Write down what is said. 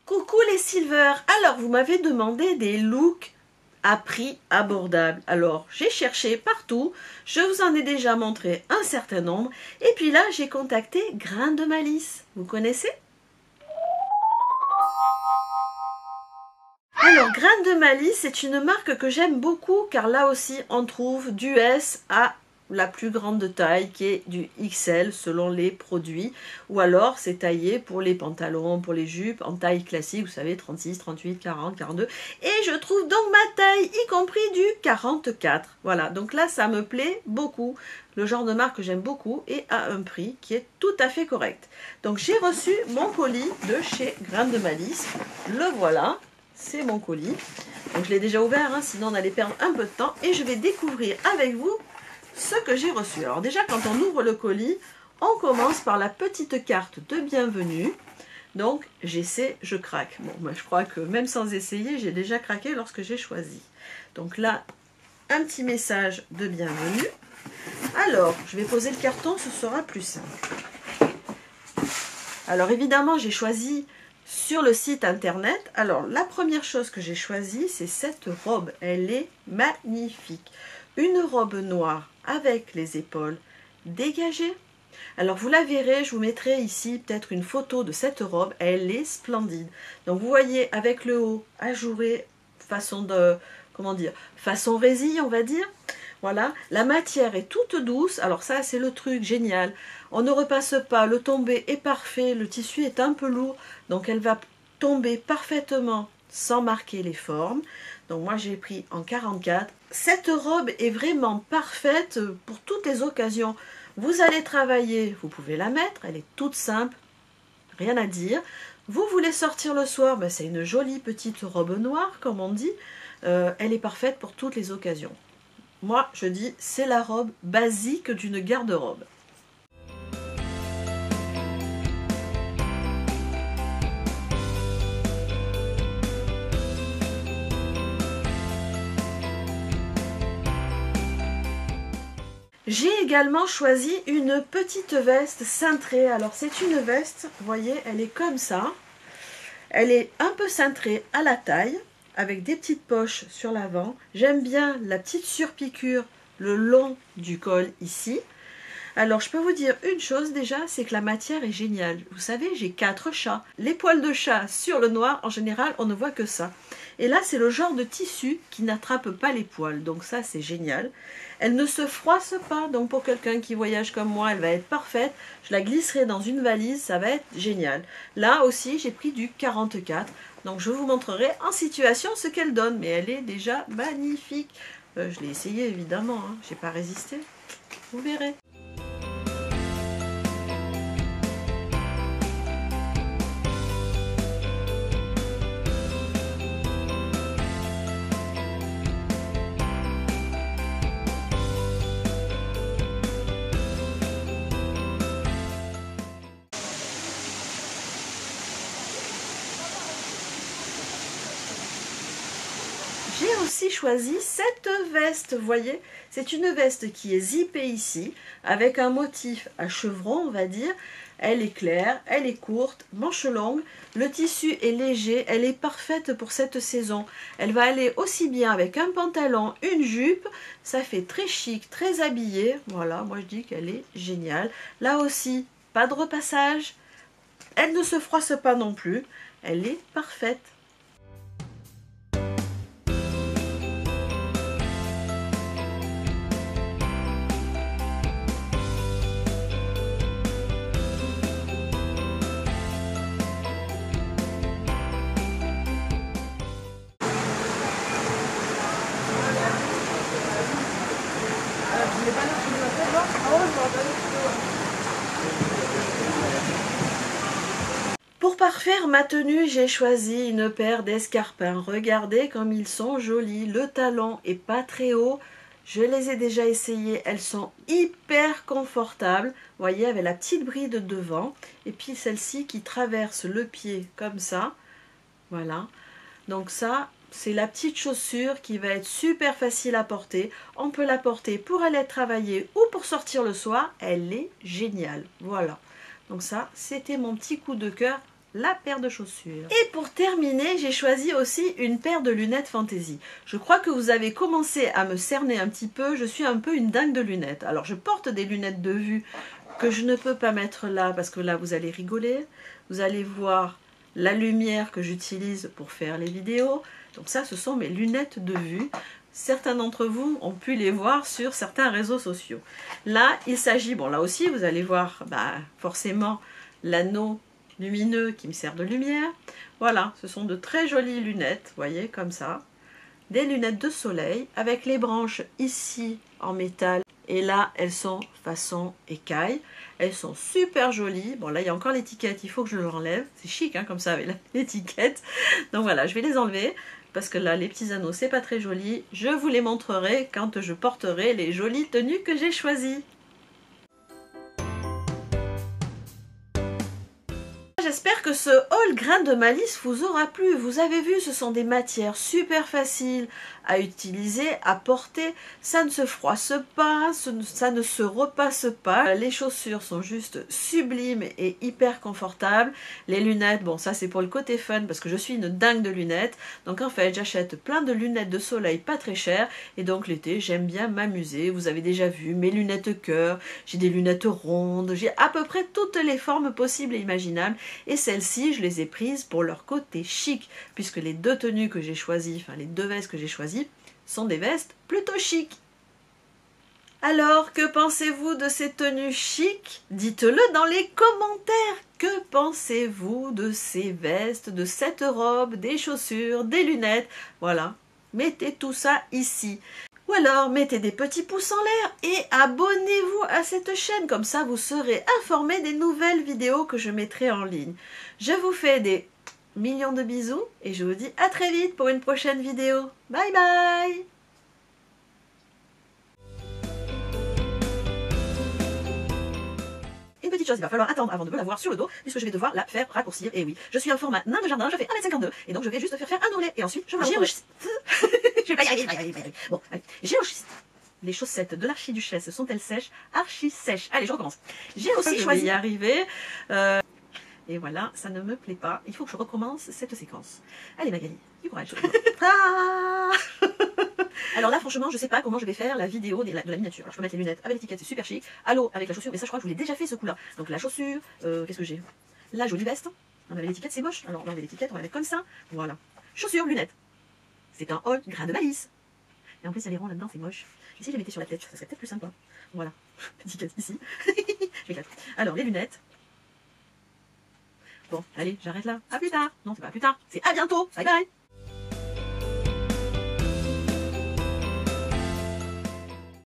Coucou les Silver. Alors vous m'avez demandé des looks à prix abordable. Alors j'ai cherché partout, je vous en ai déjà montré un certain nombre. Et puis là j'ai contacté Grain de Malice. Vous connaissez? Alors Grain de Malice c'est une marque que j'aime beaucoup car là aussi on trouve du S à la plus grande taille qui est du XL selon les produits, ou alors c'est taillé pour les pantalons, pour les jupes en taille classique, vous savez 36, 38, 40, 42, et je trouve donc ma taille y compris du 44. Voilà, donc là ça me plaît beaucoup, le genre de marque que j'aime beaucoup et à un prix qui est tout à fait correct. Donc j'ai reçu mon colis de chez Grain de Malice, le voilà, c'est mon colis. Donc je l'ai déjà ouvert, hein, sinon on allait perdre un peu de temps, et je vais découvrir avec vous ce que j'ai reçu. Alors déjà quand on ouvre le colis, on commence par la petite carte de bienvenue. Donc j'essaie, je craque. Bon, moi je crois que même sans essayer, j'ai déjà craqué lorsque j'ai choisi. Donc là, un petit message de bienvenue. Alors, je vais poser le carton, ce sera plus simple. Alors évidemment, j'ai choisi sur le site internet. Alors la première chose que j'ai choisie, c'est cette robe. Elle est magnifique. Une robe noire avec les épaules dégagées. Alors vous la verrez, je vous mettrai ici peut-être une photo de cette robe, elle est splendide. Donc vous voyez avec le haut ajouré, façon de, comment dire, façon résille on va dire. Voilà, la matière est toute douce, alors ça c'est le truc génial. On ne repasse pas, le tombé est parfait, le tissu est un peu lourd, donc elle va tomber parfaitement sans marquer les formes. Donc moi j'ai pris en 44. Cette robe est vraiment parfaite pour toutes les occasions. Vous allez travailler, vous pouvez la mettre, elle est toute simple, rien à dire. Vous voulez sortir le soir, ben c'est une jolie petite robe noire comme on dit. Elle est parfaite pour toutes les occasions. Moi je dis c'est la robe basique d'une garde-robe. J'ai également choisi une petite veste cintrée. Alors c'est une veste, vous voyez, elle est comme ça. Elle est un peu cintrée à la taille, avec des petites poches sur l'avant. J'aime bien la petite surpiqûre le long du col ici. Alors je peux vous dire une chose déjà, c'est que la matière est géniale. Vous savez, j'ai 4 chats. Les poils de chat sur le noir, en général, on ne voit que ça. Et là, c'est le genre de tissu qui n'attrape pas les poils. Donc ça, c'est génial. Elle ne se froisse pas. Donc pour quelqu'un qui voyage comme moi, elle va être parfaite. Je la glisserai dans une valise, ça va être génial. Là aussi, j'ai pris du 44. Donc je vous montrerai en situation ce qu'elle donne. Mais elle est déjà magnifique. Je l'ai essayé évidemment, hein. Je n'ai pas résisté. Vous verrez. J'ai aussi choisi cette veste, vous voyez, c'est une veste qui est zippée ici, avec un motif à chevron, on va dire. Elle est claire, elle est courte, manche longue, le tissu est léger, elle est parfaite pour cette saison. Elle va aller aussi bien avec un pantalon, une jupe, ça fait très chic, très habillé. Voilà, moi je dis qu'elle est géniale. Là aussi, pas de repassage, elle ne se froisse pas non plus, elle est parfaite. Pour parfaire ma tenue, j'ai choisi une paire d'escarpins. Regardez comme ils sont jolis. Le talon est pas très haut. Je les ai déjà essayés. Elles sont hyper confortables. Vous voyez, avec la petite bride devant. Et puis celle-ci qui traverse le pied comme ça. Voilà. Donc ça, c'est la petite chaussure qui va être super facile à porter. On peut la porter pour aller travailler ou pour sortir le soir. Elle est géniale. Voilà. Donc ça, c'était mon petit coup de cœur la paire de chaussures. Et pour terminer, j'ai choisi aussi une paire de lunettes Fantasy. Je crois que vous avez commencé à me cerner un petit peu, je suis un peu une dingue de lunettes. Alors je porte des lunettes de vue que je ne peux pas mettre là parce que là vous allez rigoler. Vous allez voir la lumière que j'utilise pour faire les vidéos. Donc ça, ce sont mes lunettes de vue. Certains d'entre vous ont pu les voir sur certains réseaux sociaux. Là, il s'agit, bon là aussi, vous allez voir forcément l'anneau lumineux qui me sert de lumière. Voilà, ce sont de très jolies lunettes, vous voyez, comme ça. Des lunettes de soleil avec les branches ici en métal. Et là, elles sont façon écaille. Elles sont super jolies. Bon, là, il y a encore l'étiquette. Il faut que je l'enlève. C'est chic, hein, comme ça, avec l'étiquette. Donc voilà, je vais les enlever. Parce que là, les petits anneaux, c'est pas très joli. Je vous les montrerai quand je porterai les jolies tenues que j'ai choisies. J'espère que ce haul grain de malice vous aura plu. Vous avez vu, ce sont des matières super faciles à utiliser, à porter. Ça ne se froisse pas, ça ne se repasse pas. Les chaussures sont juste sublimes et hyper confortables. Les lunettes, bon ça c'est pour le côté fun parce que je suis une dingue de lunettes. Donc en fait j'achète plein de lunettes de soleil pas très chères. Et donc l'été j'aime bien m'amuser. Vous avez déjà vu mes lunettes cœur, j'ai des lunettes rondes, j'ai à peu près toutes les formes possibles et imaginables. Et celles-ci, je les ai prises pour leur côté chic, puisque les deux tenues que j'ai choisies, enfin les deux vestes que j'ai choisies, sont des vestes plutôt chic. Alors, que pensez-vous de ces tenues chic? Dites-le dans les commentaires. Que pensez-vous de ces vestes, de cette robe, des chaussures, des lunettes? Voilà, mettez tout ça ici. Ou alors, mettez des petits pouces en l'air et abonnez-vous à cette chaîne. Comme ça, vous serez informés des nouvelles vidéos que je mettrai en ligne. Je vous fais des millions de bisous et je vous dis à très vite pour une prochaine vidéo. Bye bye! Une petite chose, il va falloir attendre avant de me la voir sur le dos, puisque je vais devoir la faire raccourcir. Et oui, je suis un format nain de jardin, je fais 1,52 m, et donc je vais juste faire un ourlet, et ensuite je vais je vais pas y arriver, Bon, allez, les chaussettes de l'archiduchesse sont-elles sèches? Archi sèches. Allez, je recommence. J'ai aussi choisi d'y arriver. Et voilà, ça ne me plaît pas. Il faut que je recommence cette séquence. Allez Magali, du courage. Ah alors là, franchement, je sais pas comment je vais faire la vidéo de la miniature. Alors, je peux mettre les lunettes avec l'étiquette, c'est super chic. Halo avec la chaussure, mais ça, je crois que je vous l'ai déjà fait ce coup-là. Donc la chaussure, qu'est-ce que j'ai? La jolie veste. On avait l'étiquette, c'est moche. Alors, on va enlever l'étiquette, on va mettre comme ça. Voilà. Chaussures, lunettes. C'est un haul grain de malice. Et en plus, il y a les ronds là-dedans, c'est moche. Et si je les mettais sur la tête, ça serait peut-être plus sympa. Voilà. L'étiquette ici. Je m'éclate. Alors, les lunettes. Bon, allez, j'arrête là. À plus tard. Non, c'est pas à plus tard. C'est à bientôt. Bye bye.